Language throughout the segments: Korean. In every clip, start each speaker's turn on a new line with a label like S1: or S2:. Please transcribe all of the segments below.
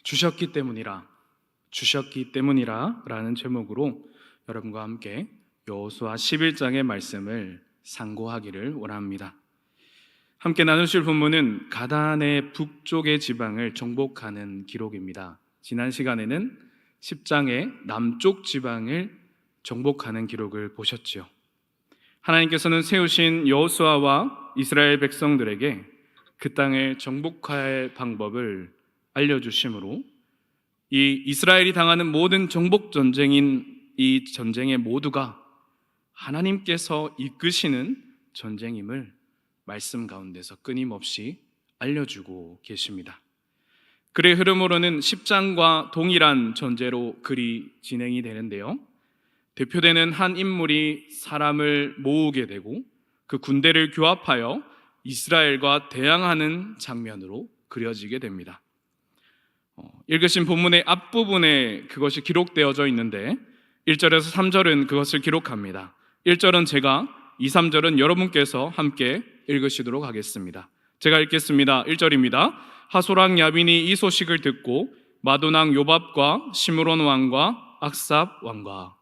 S1: 주셨기 때문이라 라는 제목으로 여러분과 함께 여호수아 11장의 말씀을 상고하기를 원합니다. 함께 나누실 본문은 가나안의 북쪽의 지방을 정복하는 기록입니다. 지난 시간에는 10장의 남쪽 지방을 정복하는 기록을 보셨죠. 하나님께서는 세우신 여호수아와 이스라엘 백성들에게 그 땅을 정복할 방법을 알려주심으로 이 이스라엘이 당하는 모든 정복 전쟁인 이 전쟁의 모두가 하나님께서 이끄시는 전쟁임을 말씀 가운데서 끊임없이 알려주고 계십니다. 글의 흐름으로는 10장과 동일한 전제로 글이 진행이 되는데요, 대표되는 한 인물이 사람을 모으게 되고 그 군대를 규합하여 이스라엘과 대항하는 장면으로 그려지게 됩니다. 읽으신 본문의 앞부분에 그것이 기록되어져 있는데 1절에서 3절은 그것을 기록합니다. 1절은 제가, 2, 3절은 여러분께서 함께 읽으시도록 하겠습니다. 제가 읽겠습니다. 1절입니다. 하소랑 야빈이 이 소식을 듣고 마도낭 요밥과 시므론 왕과 악삽 왕과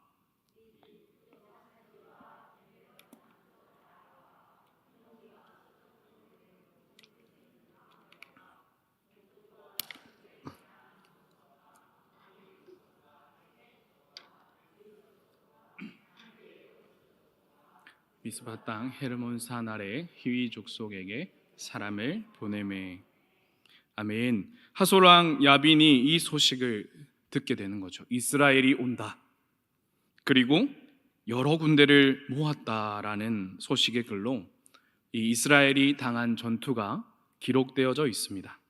S1: 미스바 땅 헤르몬 산 아래 히위 족속에게 사람을 보내매. 아멘. 하솔랑 야빈이 이 소식을 듣게 되는 거죠. 이스라엘이 온다, 그리고 여러 군대를 모았다라는 소식의 글로 이 이스라엘이 당한 전투가 기록되어져 있습니다.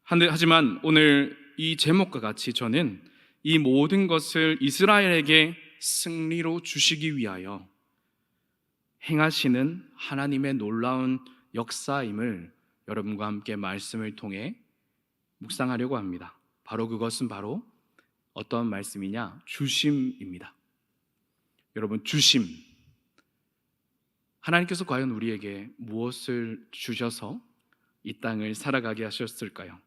S1: 하지만 오늘 이 제목과 같이 저는 이 모든 것을 이스라엘에게 승리로 주시기 위하여 행하시는 하나님의 놀라운 역사임을 여러분과 함께 말씀을 통해 묵상하려고 합니다. 바로 그것은 바로 어떤 말씀이냐? 주심입니다. 여러분, 주심. 하나님께서 과연 우리에게 무엇을 주셔서 이 땅을 살아가게 하셨을까요?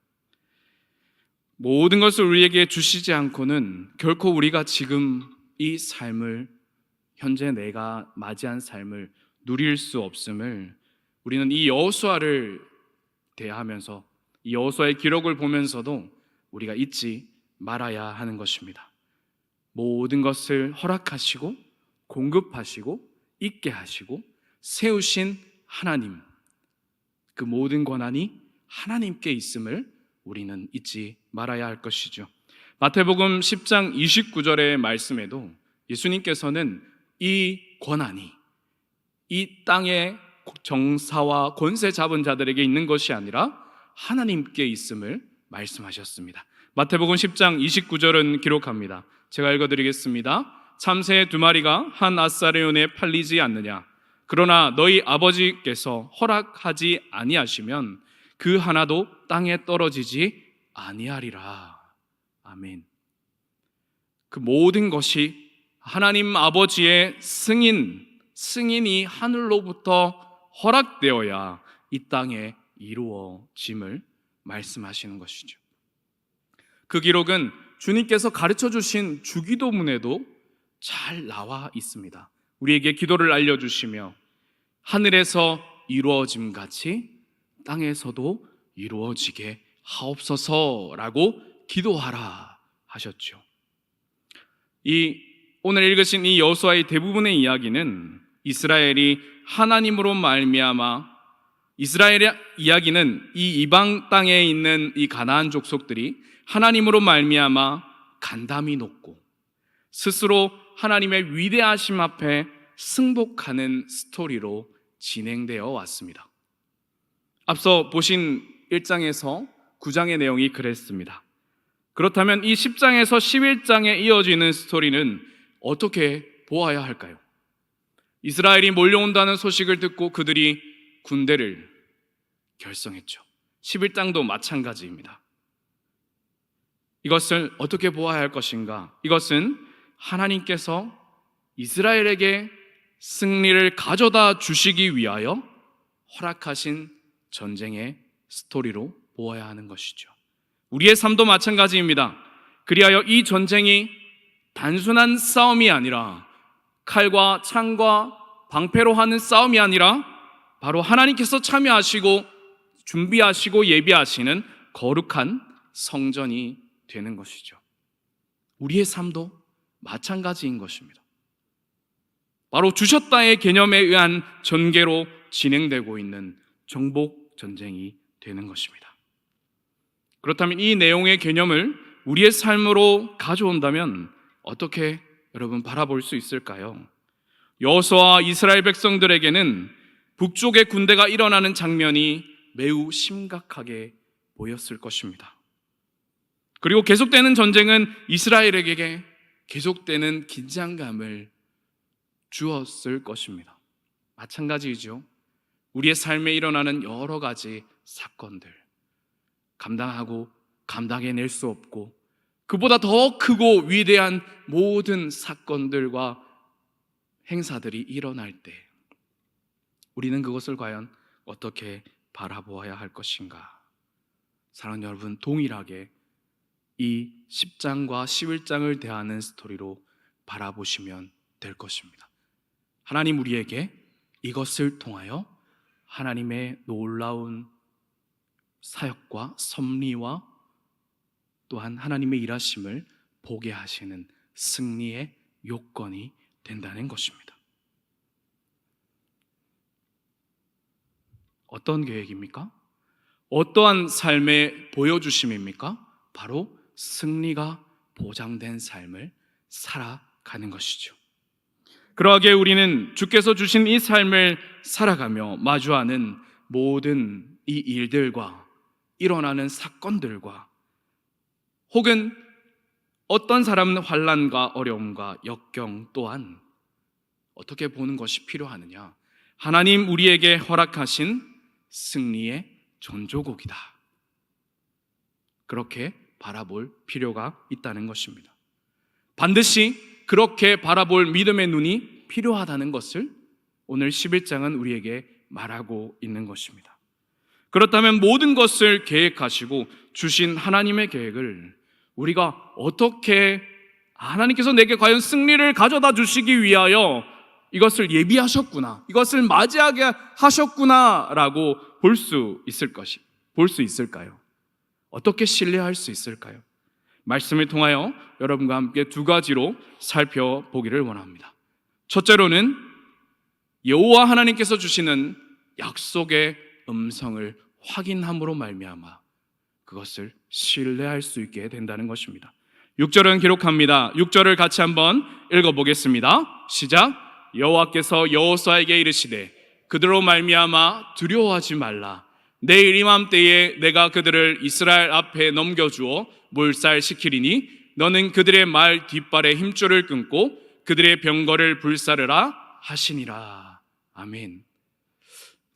S1: 모든 것을 우리에게 주시지 않고는 결코 우리가 지금 이 삶을, 현재 내가 맞이한 삶을 누릴 수 없음을 우리는 이 여호수아를 대하면서, 이 여호수아의 기록을 보면서도 우리가 잊지 말아야 하는 것입니다. 모든 것을 허락하시고 공급하시고 있게 하시고 세우신 하나님, 그 모든 권한이 하나님께 있음을 우리는 잊지 말아야 할 것이죠. 마태복음 10장 29절의 말씀에도 예수님께서는 이 권한이 이 땅의 정사와 권세 잡은 자들에게 있는 것이 아니라 하나님께 있음을 말씀하셨습니다. 마태복음 10장 29절은 기록합니다. 제가 읽어드리겠습니다. 참새 2마리가 한 아사레온에 팔리지 않느냐? 그러나 너희 아버지께서 허락하지 아니하시면 그 하나도 땅에 떨어지지 아니하리라. 아멘. 그 모든 것이 하나님 아버지의 승인이 하늘로부터 허락되어야 이 땅에 이루어짐을 말씀하시는 것이죠. 그 기록은 주님께서 가르쳐 주신 주기도문에도 잘 나와 있습니다. 우리에게 기도를 알려주시며 하늘에서 이루어짐 같이 땅에서도 이루어지게 하옵소서라고 기도하라 하셨죠. 오늘 읽으신 이 여호수아의 대부분의 이야기는 이스라엘이 하나님으로 말미암아, 이스라엘의 이야기는 이 이방 땅에 있는 이 가나안 족속들이 하나님으로 말미암아 간담이 높고 스스로 하나님의 위대하심 앞에 승복하는 스토리로 진행되어 왔습니다. 앞서 보신 1장에서 9장의 내용이 그랬습니다. 그렇다면 이 10장에서 11장에 이어지는 스토리는 어떻게 보아야 할까요? 이스라엘이 몰려온다는 소식을 듣고 그들이 군대를 결성했죠. 11장도 마찬가지입니다. 이것을 어떻게 보아야 할 것인가? 이것은 하나님께서 이스라엘에게 승리를 가져다 주시기 위하여 허락하신 전쟁의 스토리로 보아야 하는 것이죠. 우리의 삶도 마찬가지입니다. 그리하여 이 전쟁이 단순한 싸움이 아니라 칼과 창과 방패로 하는 싸움이 아니라 바로 하나님께서 참여하시고 준비하시고 예비하시는 거룩한 성전이 되는 것이죠. 우리의 삶도 마찬가지인 것입니다. 바로 주셨다의 개념에 의한 전개로 진행되고 있는 정복 전쟁이 되는 것입니다. 그렇다면 이 내용의 개념을 우리의 삶으로 가져온다면 어떻게 여러분 바라볼 수 있을까요? 여호수아와 이스라엘 백성들에게는 북쪽의 군대가 일어나는 장면이 매우 심각하게 보였을 것입니다. 그리고 계속되는 전쟁은 이스라엘에게 계속되는 긴장감을 주었을 것입니다. 마찬가지이죠. 우리의 삶에 일어나는 여러 가지 사건들, 감당하고 감당해낼 수 없고 그보다 더 크고 위대한 모든 사건들과 행사들이 일어날 때 우리는 그것을 과연 어떻게 바라보아야 할 것인가? 사랑하는 여러분, 동일하게 이 10장과 11장을 대하는 스토리로 바라보시면 될 것입니다. 하나님 우리에게 이것을 통하여 하나님의 놀라운 사역과 섭리와 또한 하나님의 일하심을 보게 하시는 승리의 요건이 된다는 것입니다. 어떤 계획입니까? 어떠한 삶의 보여주심입니까? 바로 승리가 보장된 삶을 살아가는 것이죠. 그러하기에 우리는 주께서 주신 이 삶을 살아가며 마주하는 모든 이 일들과 일어나는 사건들과 혹은 어떤 사람은 환난과 어려움과 역경 또한 어떻게 보는 것이 필요하느냐? 하나님 우리에게 허락하신 승리의 전조곡이다. 그렇게 바라볼 필요가 있다는 것입니다. 반드시 그렇게 바라볼 믿음의 눈이 필요하다는 것을 오늘 11장은 우리에게 말하고 있는 것입니다. 그렇다면 모든 것을 계획하시고 주신 하나님의 계획을 우리가 어떻게 하나님께서 내게 과연 승리를 가져다 주시기 위하여 이것을 예비하셨구나, 이것을 맞이하게 하셨구나라고 볼 수 있을까요? 어떻게 신뢰할 수 있을까요? 말씀을 통하여 여러분과 함께 두 가지로 살펴보기를 원합니다. 첫째로는 여호와 하나님께서 주시는 약속의 음성을 확인함으로 말미암아 그것을 신뢰할 수 있게 된다는 것입니다. 6절은 기록합니다. 6절을 같이 한번 읽어보겠습니다. 시작. 여호와께서 여호수아에게 이르시되 그들로 말미암아 두려워하지 말라. 내일 이맘때에 내가 그들을 이스라엘 앞에 넘겨주어 몰살시키리니 너는 그들의 말 뒷발에 힘줄을 끊고 그들의 병거를 불사르라 하시니라. 아멘.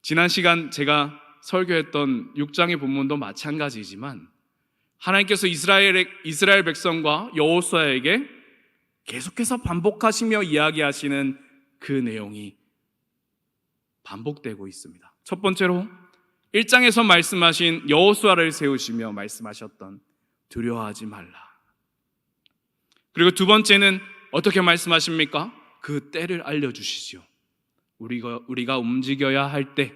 S1: 지난 시간 제가 설교했던 6장의 본문도 마찬가지이지만 하나님께서 이스라엘 백성과 여호수아에게 계속해서 반복하시며 이야기하시는 그 내용이 반복되고 있습니다. 첫 번째로 1장에서 말씀하신 여호수아를 세우시며 말씀하셨던 두려워하지 말라. 그리고 두 번째는 어떻게 말씀하십니까? 그 때를 알려주시죠. 우리가 움직여야 할 때,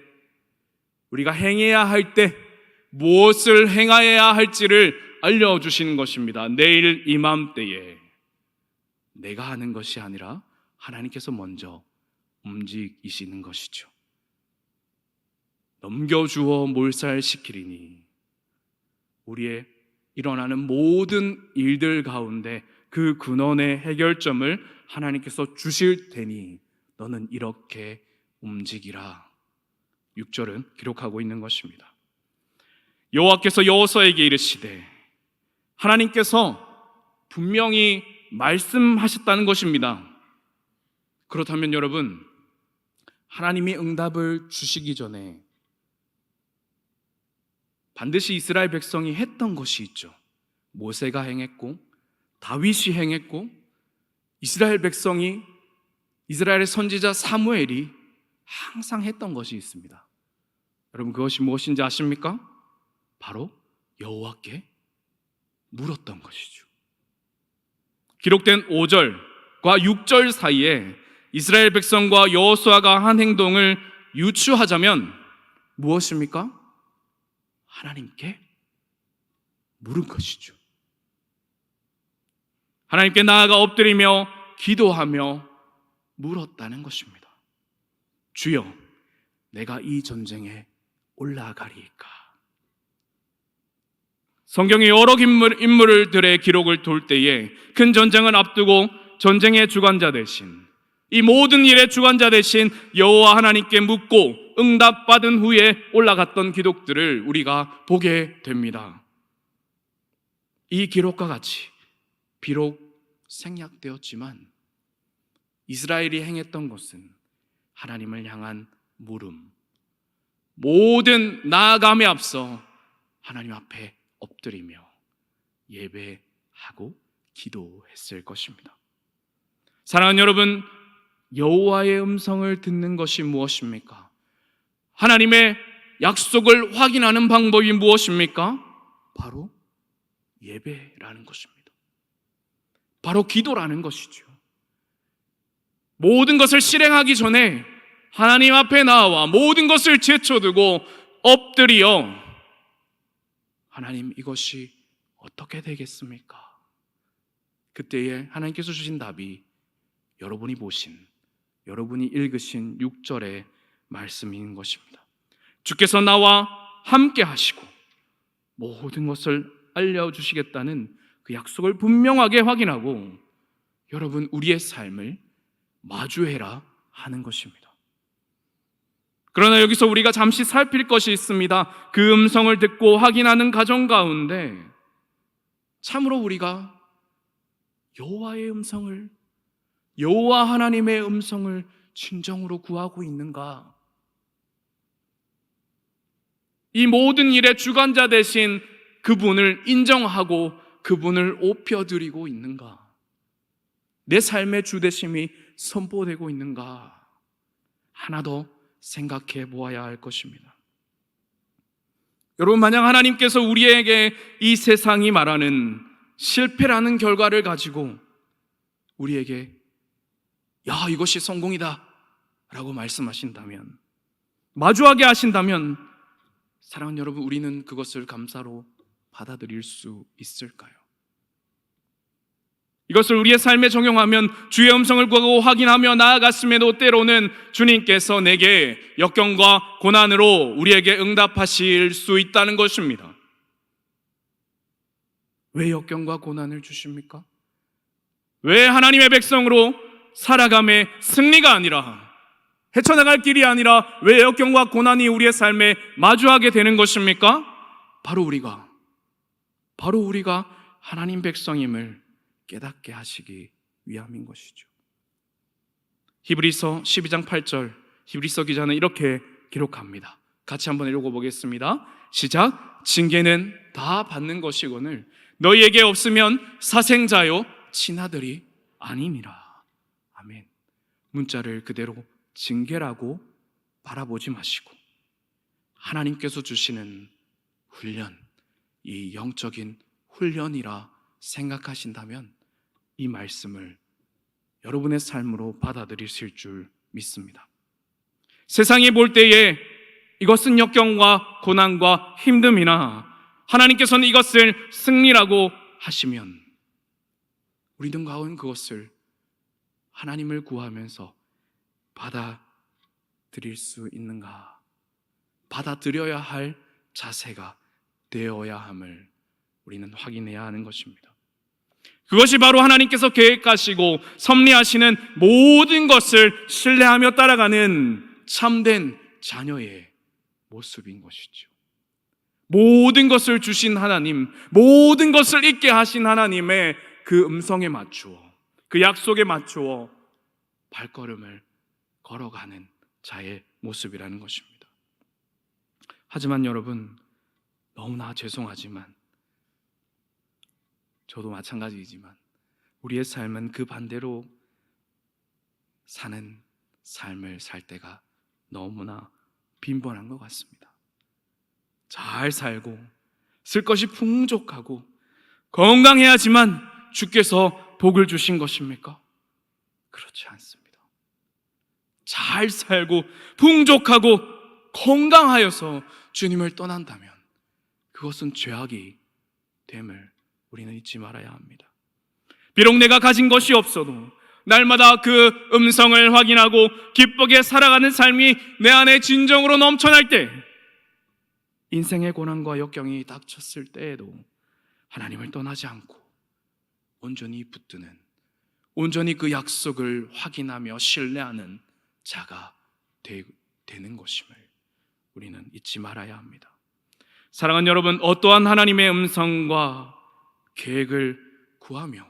S1: 우리가 행해야 할 때 무엇을 행하여야 할지를 알려주시는 것입니다. 내일 이맘때에 내가 하는 것이 아니라 하나님께서 먼저 움직이시는 것이죠. 넘겨주어 몰살시키리니 우리의 일어나는 모든 일들 가운데 그 근원의 해결점을 하나님께서 주실 테니 너는 이렇게 움직이라. 6절은 기록하고 있는 것입니다. 여호와께서 여호수아에게 이르시되, 하나님께서 분명히 말씀하셨다는 것입니다. 그렇다면 여러분, 하나님이 응답을 주시기 전에 반드시 이스라엘 백성이 했던 것이 있죠. 모세가 행했고 다윗이 행했고 이스라엘 백성이, 이스라엘의 선지자 사무엘이 항상 했던 것이 있습니다. 여러분, 그것이 무엇인지 아십니까? 바로 여호와께 물었던 것이죠. 기록된 5절과 6절 사이에 이스라엘 백성과 여호수아가 한 행동을 유추하자면 무엇입니까? 하나님께 물은 것이죠. 하나님께 나아가 엎드리며 기도하며 물었다는 것입니다. 주여, 내가 이 전쟁에 올라가리이까? 성경의 여러 인물들의 기록을 돌 때에 큰 전쟁을 앞두고 전쟁의 주관자 대신, 이 모든 일의 주관자 대신 여호와 하나님께 묻고 응답받은 후에 올라갔던 기록들을 우리가 보게 됩니다. 이 기록과 같이 비록 생략되었지만 이스라엘이 행했던 것은 하나님을 향한 물음, 모든 나아감에 앞서 하나님 앞에 엎드리며 예배하고 기도했을 것입니다. 사랑하는 여러분, 여호와의 음성을 듣는 것이 무엇입니까? 하나님의 약속을 확인하는 방법이 무엇입니까? 바로 예배라는 것입니다. 바로 기도라는 것이죠. 모든 것을 실행하기 전에 하나님 앞에 나와 모든 것을 제쳐두고 엎드려 하나님, 이것이 어떻게 되겠습니까? 그때에 하나님께서 주신 답이 여러분이 보신, 여러분이 읽으신 6절의 말씀인 것입니다. 주께서 나와 함께 하시고 모든 것을 알려주시겠다는 그 약속을 분명하게 확인하고 여러분, 우리의 삶을 마주해라 하는 것입니다. 그러나 여기서 우리가 잠시 살필 것이 있습니다. 그 음성을 듣고 확인하는 가정 가운데 참으로 우리가 여호와의 음성을, 여호와 하나님의 음성을 진정으로 구하고 있는가? 이 모든 일의 주관자 되신 그분을 인정하고 그분을 높여드리고 있는가? 내 삶의 주되심이 선포되고 있는가? 하나 더 생각해 보아야 할 것입니다. 여러분, 만약 하나님께서 우리에게 이 세상이 말하는 실패라는 결과를 가지고 우리에게 야, 이것이 성공이다 라고 말씀하신다면, 마주하게 하신다면, 사랑하는 여러분, 우리는 그것을 감사로 받아들일 수 있을까요? 이것을 우리의 삶에 적용하면 주의 음성을 구하고 확인하며 나아갔음에도 때로는 주님께서 내게 역경과 고난으로 우리에게 응답하실 수 있다는 것입니다. 왜 역경과 고난을 주십니까? 왜 하나님의 백성으로 살아감의 승리가 아니라, 헤쳐나갈 길이 아니라 왜 역경과 고난이 우리의 삶에 마주하게 되는 것입니까? 바로 우리가 하나님 백성임을 깨닫게 하시기 위함인 것이죠. 히브리서 12장 8절, 히브리서 기자는 이렇게 기록합니다. 같이 한번 읽어보겠습니다. 시작. 징계는 다 받는 것이거늘 너희에게 없으면 사생자요 친아들이 아니니라. 아멘. 문자를 그대로 징계라고 바라보지 마시고 하나님께서 주시는 훈련, 이 영적인 훈련이라 생각하신다면 이 말씀을 여러분의 삶으로 받아들이실 줄 믿습니다. 세상이 볼 때에 이것은 역경과 고난과 힘듦이나 하나님께서는 이것을 승리라고 하시면 우리는 과연 그것을 하나님을 구하면서 받아들일 수 있는가? 받아들여야 할 자세가 되어야 함을 우리는 확인해야 하는 것입니다. 그것이 바로 하나님께서 계획하시고 섭리하시는 모든 것을 신뢰하며 따라가는 참된 자녀의 모습인 것이죠. 모든 것을 주신 하나님, 모든 것을 있게 하신 하나님의 그 음성에 맞추어, 그 약속에 맞추어 발걸음을 걸어가는 자의 모습이라는 것입니다. 하지만 여러분, 너무나 죄송하지만 저도 마찬가지이지만 우리의 삶은 그 반대로 사는 삶을 살 때가 너무나 빈번한 것 같습니다. 잘 살고 쓸 것이 풍족하고 건강해야지만 주께서 복을 주신 것입니까? 그렇지 않습니다. 잘 살고 풍족하고 건강하여서 주님을 떠난다면 그것은 죄악이 됨을 우리는 잊지 말아야 합니다. 비록 내가 가진 것이 없어도 날마다 그 음성을 확인하고 기쁘게 살아가는 삶이 내 안에 진정으로 넘쳐날 때, 인생의 고난과 역경이 닥쳤을 때에도 하나님을 떠나지 않고 온전히 붙드는, 온전히 그 약속을 확인하며 신뢰하는 자가 되는 것임을 우리는 잊지 말아야 합니다. 사랑하는 여러분, 어떠한 하나님의 음성과 계획을 구하며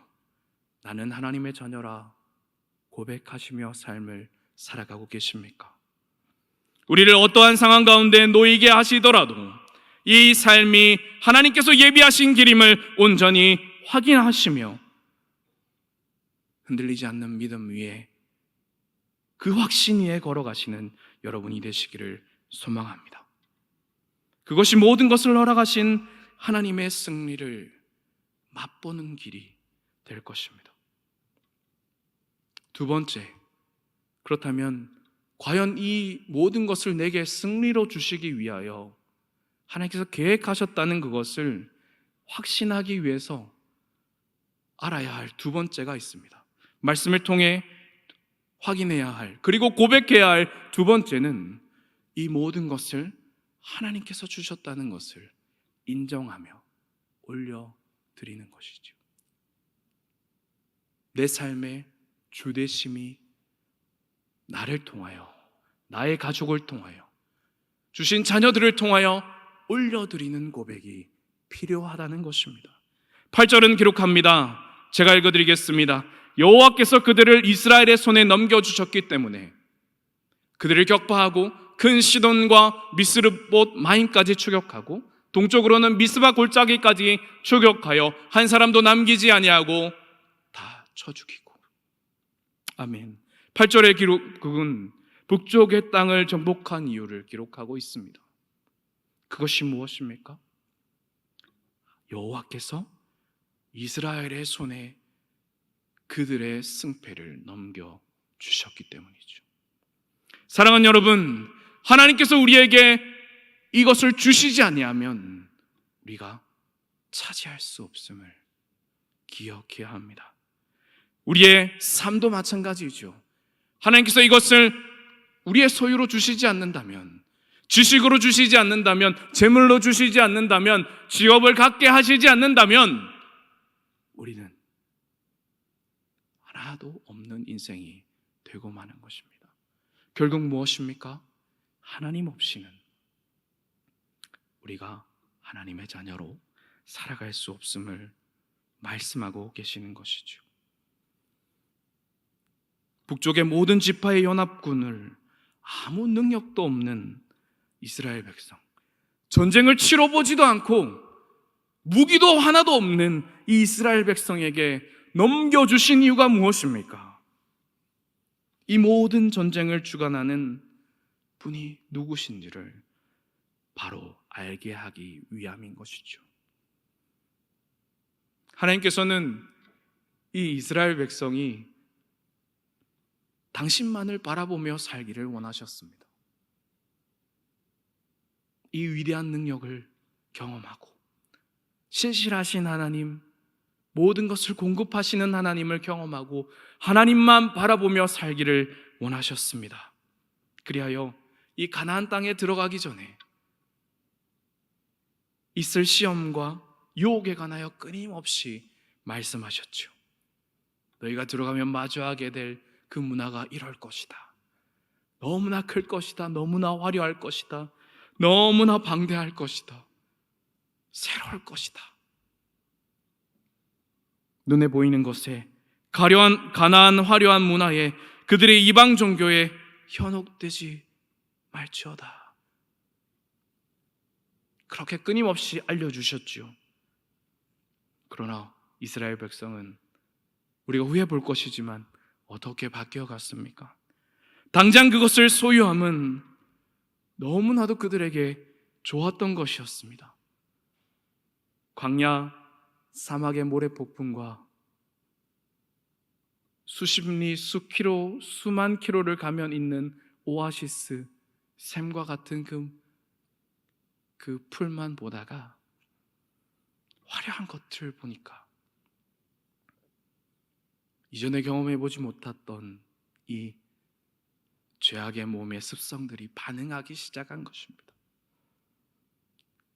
S1: 나는 하나님의 자녀라 고백하시며 삶을 살아가고 계십니까? 우리를 어떠한 상황 가운데 놓이게 하시더라도 이 삶이 하나님께서 예비하신 길임을 온전히 확인하시며 흔들리지 않는 믿음 위에 그 확신 위에 걸어가시는 여러분이 되시기를 소망합니다. 그것이 모든 것을 허락하신 하나님의 승리를 맛보는 길이 될 것입니다. 두 번째, 그렇다면 과연 이 모든 것을 내게 승리로 주시기 위하여 하나님께서 계획하셨다는 그것을 확신하기 위해서 알아야 할 두 번째가 있습니다. 말씀을 통해 확인해야 할, 그리고 고백해야 할 두 번째는 이 모든 것을 하나님께서 주셨다는 것을 인정하며 올려드리는 것이죠. 내 삶의 주되심이 나를 통하여, 나의 가족을 통하여, 주신 자녀들을 통하여 올려드리는 고백이 필요하다는 것입니다. 8절은 기록합니다. 제가 읽어드리겠습니다. 여호와께서 그들을 이스라엘의 손에 넘겨주셨기 때문에 그들을 격파하고 큰 시돈과 미스르봇 마임까지 추격하고 동쪽으로는 미스바 골짜기까지 추격하여 한 사람도 남기지 아니하고 다 쳐 죽이고. 아멘. 8절의 기록은 북쪽의 땅을 정복한 이유를 기록하고 있습니다. 그것이 무엇입니까? 여호와께서 이스라엘의 손에 그들의 승패를 넘겨주셨기 때문이죠. 사랑하는 여러분, 하나님께서 우리에게 이것을 주시지 아니하면 우리가 차지할 수 없음을 기억해야 합니다. 우리의 삶도 마찬가지죠. 하나님께서 이것을 우리의 소유로 주시지 않는다면, 지식으로 주시지 않는다면, 재물로 주시지 않는다면, 직업을 갖게 하시지 않는다면 우리는 하나도 없는 인생이 되고 마는 것입니다. 결국 무엇입니까? 하나님 없이는 우리가 하나님의 자녀로 살아갈 수 없음을 말씀하고 계시는 것이죠. 북쪽의 모든 지파의 연합군을 아무 능력도 없는 이스라엘 백성, 전쟁을 치러보지도 않고 무기도 하나도 없는 이 이스라엘 백성에게 넘겨주신 이유가 무엇입니까? 이 모든 전쟁을 주관하는 분이 누구신지를 바로 알게 하기 위함인 것이죠. 하나님께서는 이 이스라엘 백성이 당신만을 바라보며 살기를 원하셨습니다. 이 위대한 능력을 경험하고 신실하신 하나님, 모든 것을 공급하시는 하나님을 경험하고 하나님만 바라보며 살기를 원하셨습니다. 그리하여 이 가나안 땅에 들어가기 전에 있을 시험과 유혹에 관하여 끊임없이 말씀하셨죠. 너희가 들어가면 마주하게 될 그 문화가 이럴 것이다. 너무나 클 것이다. 너무나 화려할 것이다. 너무나 방대할 것이다. 새로울 것이다. 눈에 보이는 것에 가나안 화려한 문화에 그들의 이방 종교에 현혹되지 말지어다. 그렇게 끊임없이 알려주셨죠. 그러나 이스라엘 백성은 우리가 후에 볼 것이지만 어떻게 바뀌어갔습니까? 당장 그것을 소유함은 너무나도 그들에게 좋았던 것이었습니다. 광야 사막의 모래폭풍과 수십 리, 수킬로, 수만 킬로를 가면 있는 오아시스, 샘과 같은 그 풀만 보다가 화려한 것을 보니까 이전에 경험해보지 못했던 이 죄악의 몸의 습성들이 반응하기 시작한 것입니다.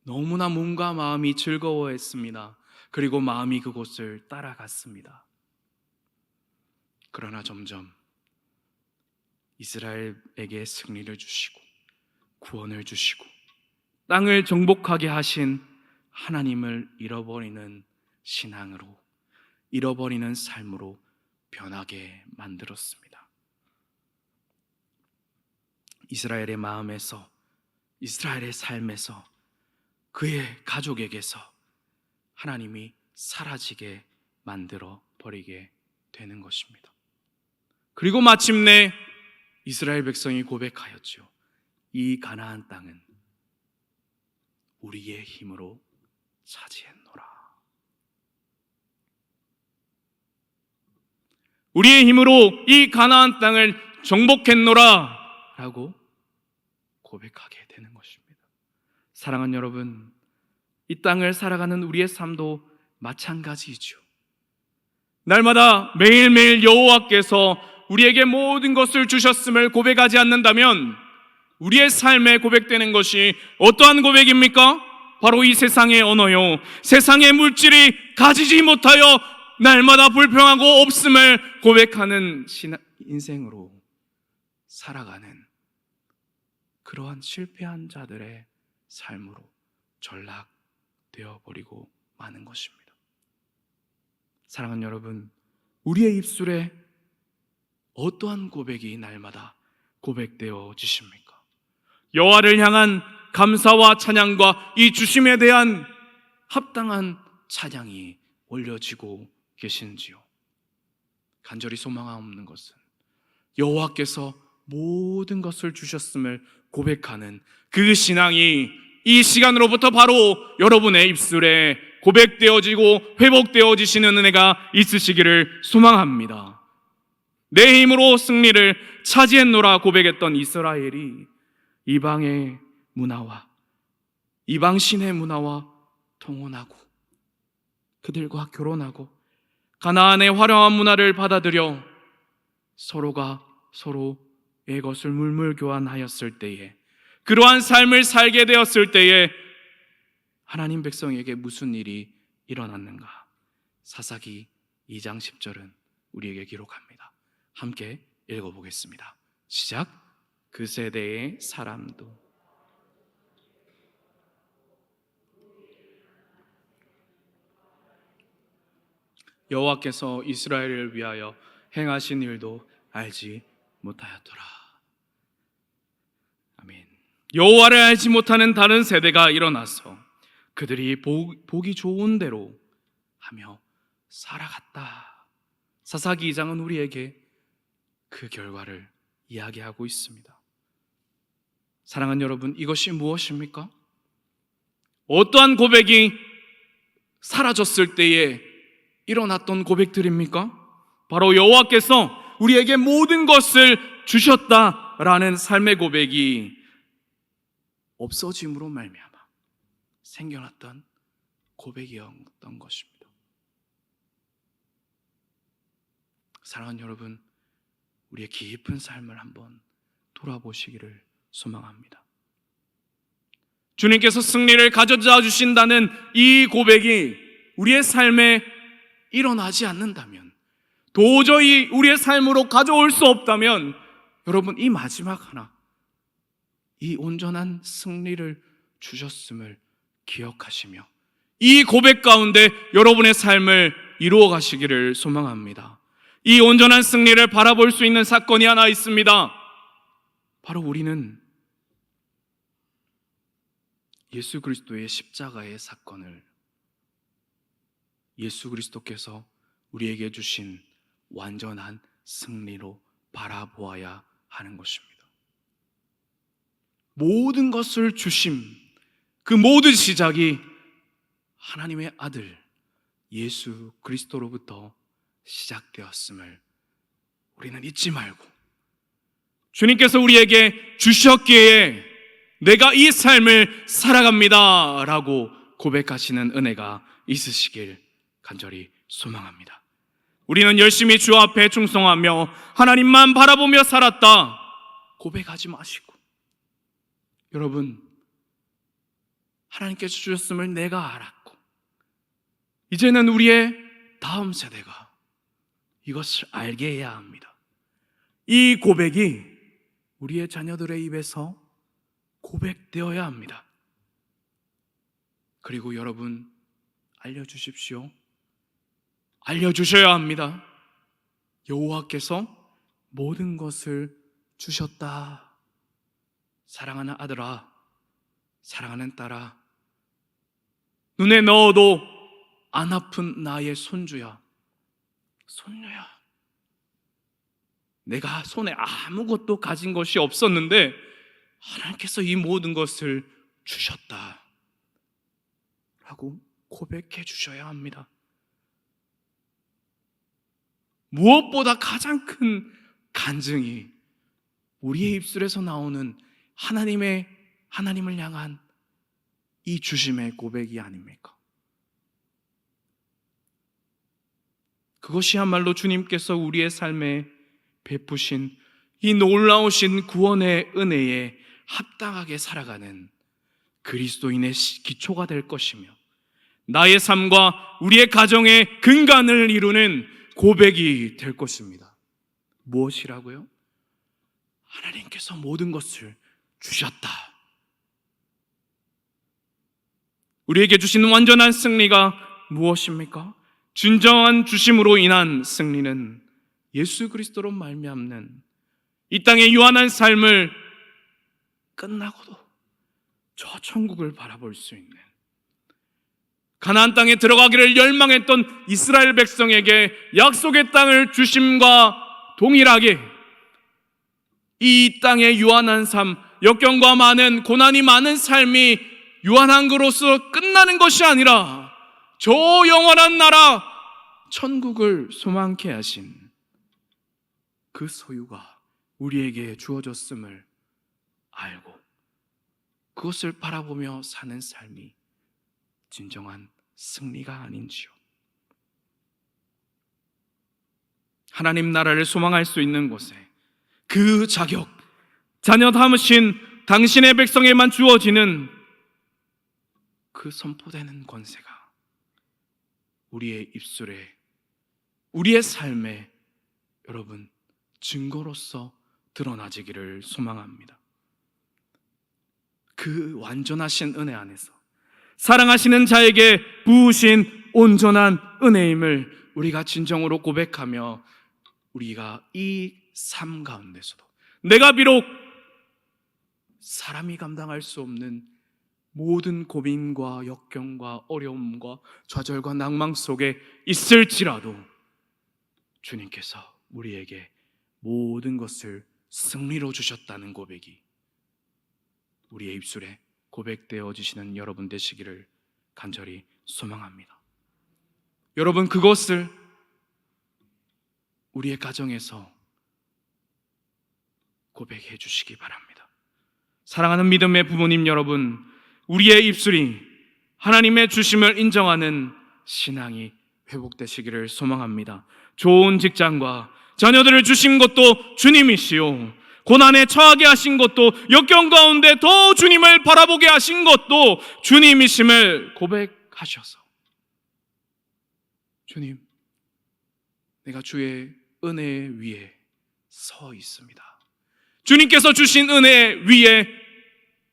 S1: 너무나 몸과 마음이 즐거워했습니다. 그리고 마음이 그곳을 따라갔습니다. 그러나 점점 이스라엘에게 승리를 주시고 구원을 주시고 땅을 정복하게 하신 하나님을 잃어버리는 신앙으로, 잃어버리는 삶으로 변하게 만들었습니다. 이스라엘의 마음에서, 이스라엘의 삶에서, 그의 가족에게서 하나님이 사라지게 만들어 버리게 되는 것입니다. 그리고 마침내 이스라엘 백성이 고백하였죠. 이 가나안 땅은 우리의 힘으로 차지했노라. 우리의 힘으로 이 가나안 땅을 정복했노라 라고 고백하게 되는 것입니다. 사랑하는 여러분, 이 땅을 살아가는 우리의 삶도 마찬가지이죠. 날마다 매일매일 여호와께서 우리에게 모든 것을 주셨음을 고백하지 않는다면 우리의 삶에 고백되는 것이 어떠한 고백입니까? 바로 이 세상의 언어요, 세상의 물질이 가지지 못하여 날마다 불평하고 없음을 고백하는 인생으로 살아가는 그러한 실패한 자들의 삶으로 전락되어 버리고 마는 것입니다. 사랑하는 여러분, 우리의 입술에 어떠한 고백이 날마다 고백되어 지십니까? 여호와를 향한 감사와 찬양과 이 주심에 대한 합당한 찬양이 올려지고 계신지요? 간절히 소망하옵는 것은 여호와께서 모든 것을 주셨음을 고백하는 그 신앙이 이 시간으로부터 바로 여러분의 입술에 고백되어지고 회복되어지시는 은혜가 있으시기를 소망합니다. 내 힘으로 승리를 차지했노라 고백했던 이스라엘이 이방의 문화와 이방 신의 문화와 통혼하고 그들과 결혼하고 가나안의 화려한 문화를 받아들여 서로가 서로의 것을 물물 교환하였을 때에, 그러한 삶을 살게 되었을 때에 하나님 백성에게 무슨 일이 일어났는가? 사사기 2장 10절은 우리에게 기록합니다. 함께 읽어보겠습니다. 시작. 그 세대의 사람도 여호와께서 이스라엘을 위하여 행하신 일도 알지 못하였더라. 아멘. 여호와를 알지 못하는 다른 세대가 일어나서 그들이 보기 좋은 대로 하며 살아갔다. 사사기 2장은 우리에게 그 결과를 이야기하고 있습니다. 사랑하는 여러분, 이것이 무엇입니까? 어떠한 고백이 사라졌을 때에 일어났던 고백들입니까? 바로 여호와께서 우리에게 모든 것을 주셨다라는 삶의 고백이 없어짐으로 말미암아 생겨났던 고백이었던 것입니다. 사랑하는 여러분, 우리의 깊은 삶을 한번 돌아보시기를 소망합니다. 주님께서 승리를 가져다 주신다는 이 고백이 우리의 삶에 일어나지 않는다면, 도저히 우리의 삶으로 가져올 수 없다면, 여러분, 이 마지막 하나, 이 온전한 승리를 주셨음을 기억하시며 이 고백 가운데 여러분의 삶을 이루어 가시기를 소망합니다. 이 온전한 승리를 바라볼 수 있는 사건이 하나 있습니다. 바로 우리는 예수 그리스도의 십자가의 사건을 예수 그리스도께서 우리에게 주신 완전한 승리로 바라보아야 하는 것입니다. 모든 것을 주심, 그 모든 시작이 하나님의 아들 예수 그리스도로부터 시작되었음을 우리는 잊지 말고, 주님께서 우리에게 주셨기에 내가 이 삶을 살아갑니다 라고 고백하시는 은혜가 있으시길 간절히 소망합니다. 우리는 열심히 주 앞에 충성하며 하나님만 바라보며 살았다 고백하지 마시고, 여러분, 하나님께서 주셨음을 내가 알았고 이제는 우리의 다음 세대가 이것을 알게 해야 합니다. 이 고백이 우리의 자녀들의 입에서 고백되어야 합니다. 그리고 여러분, 알려주십시오. 알려주셔야 합니다. 여호와께서 모든 것을 주셨다. 사랑하는 아들아, 사랑하는 딸아, 눈에 넣어도 안 아픈 나의 손주야, 손녀야, 내가 손에 아무것도 가진 것이 없었는데 하나님께서 이 모든 것을 주셨다 라고 고백해 주셔야 합니다. 무엇보다 가장 큰 간증이 우리의 입술에서 나오는 하나님을 향한 이 주심의 고백이 아닙니까? 그것이야말로 주님께서 우리의 삶에 베푸신 이 놀라우신 구원의 은혜에 합당하게 살아가는 그리스도인의 기초가 될 것이며, 나의 삶과 우리의 가정의 근간을 이루는 고백이 될 것입니다. 무엇이라고요? 하나님께서 모든 것을 주셨다. 우리에게 주신 완전한 승리가 무엇입니까? 진정한 주심으로 인한 승리는 예수 그리스도로 말미암는 이 땅의 유한한 삶을 끝나고도 저 천국을 바라볼 수 있는, 가나안 땅에 들어가기를 열망했던 이스라엘 백성에게 약속의 땅을 주심과 동일하게 이 땅의 유한한 삶, 역경과 많은 고난이 많은 삶이 유한한 것으로 끝나는 것이 아니라 저 영원한 나라 천국을 소망케 하신 그 소유가 우리에게 주어졌음을 알고 그것을 바라보며 사는 삶이 진정한 승리가 아닌지요. 하나님 나라를 소망할 수 있는 곳에 그 자격, 자녀 담으신 당신의 백성에만 주어지는 그 선포되는 권세가 우리의 입술에, 우리의 삶에 여러분 증거로서 드러나지기를 소망합니다. 그 완전하신 은혜 안에서 사랑하시는 자에게 부으신 온전한 은혜임을 우리가 진정으로 고백하며, 우리가 이 삶 가운데서도 내가 비록 사람이 감당할 수 없는 모든 고민과 역경과 어려움과 좌절과 낭망 속에 있을지라도 주님께서 우리에게 모든 것을 승리로 주셨다는 고백이 우리의 입술에 고백되어지시는 여러분 되시기를 간절히 소망합니다. 여러분, 그것을 우리의 가정에서 고백해 주시기 바랍니다. 사랑하는 믿음의 부모님 여러분, 우리의 입술이 하나님의 주심을 인정하는 신앙이 회복되시기를 소망합니다. 좋은 직장과 자녀들을 주신 것도 주님이시요, 고난에 처하게 하신 것도, 역경 가운데 더 주님을 바라보게 하신 것도 주님이심을 고백하셔서, 주님, 내가 주의 은혜 위에 서 있습니다. 주님께서 주신 은혜 위에,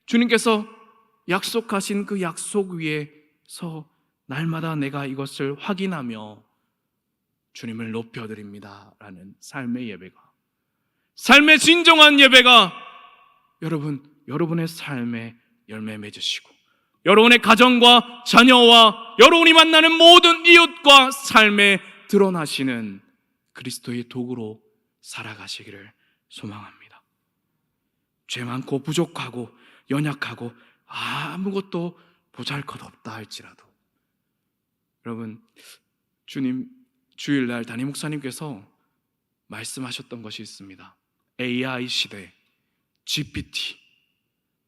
S1: 주님께서 약속하신 그 약속 위에 서 날마다 내가 이것을 확인하며 주님을 높여드립니다 라는 삶의 예배가, 삶의 진정한 예배가 여러분의 삶에 열매 맺으시고, 여러분의 가정과 자녀와 여러분이 만나는 모든 이웃과 삶에 드러나시는 그리스도의 도구로 살아가시기를 소망합니다. 죄 많고 부족하고 연약하고 아무것도 보잘것없다 할지라도 여러분, 주님, 주일날 담임 목사님께서 말씀하셨던 것이 있습니다. AI 시대, GPT,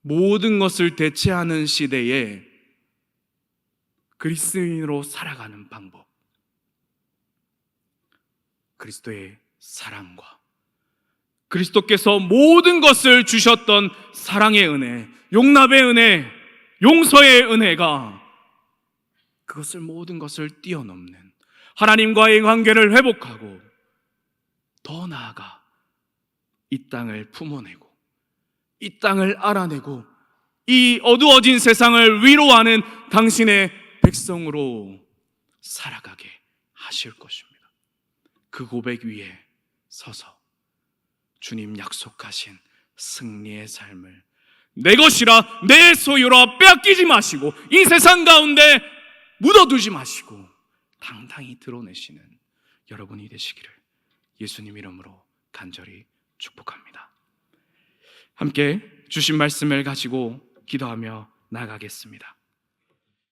S1: 모든 것을 대체하는 시대에 그리스도인으로 살아가는 방법, 그리스도의 사랑과 그리스도께서 모든 것을 주셨던 사랑의 은혜, 용납의 은혜, 용서의 은혜가 그것을 모든 것을 뛰어넘는 하나님과의 관계를 회복하고 더 나아가 이 땅을 품어내고 이 땅을 알아내고 이 어두워진 세상을 위로하는 당신의 백성으로 살아가게 하실 것입니다. 그 고백 위에 서서 주님 약속하신 승리의 삶을 내 것이라 내 소유라 빼앗기지 마시고 이 세상 가운데 묻어두지 마시고 당당히 드러내시는 여러분이 되시기를 예수님 이름으로 간절히 축복합니다. 함께 주신 말씀을 가지고 기도하며 나아가겠습니다.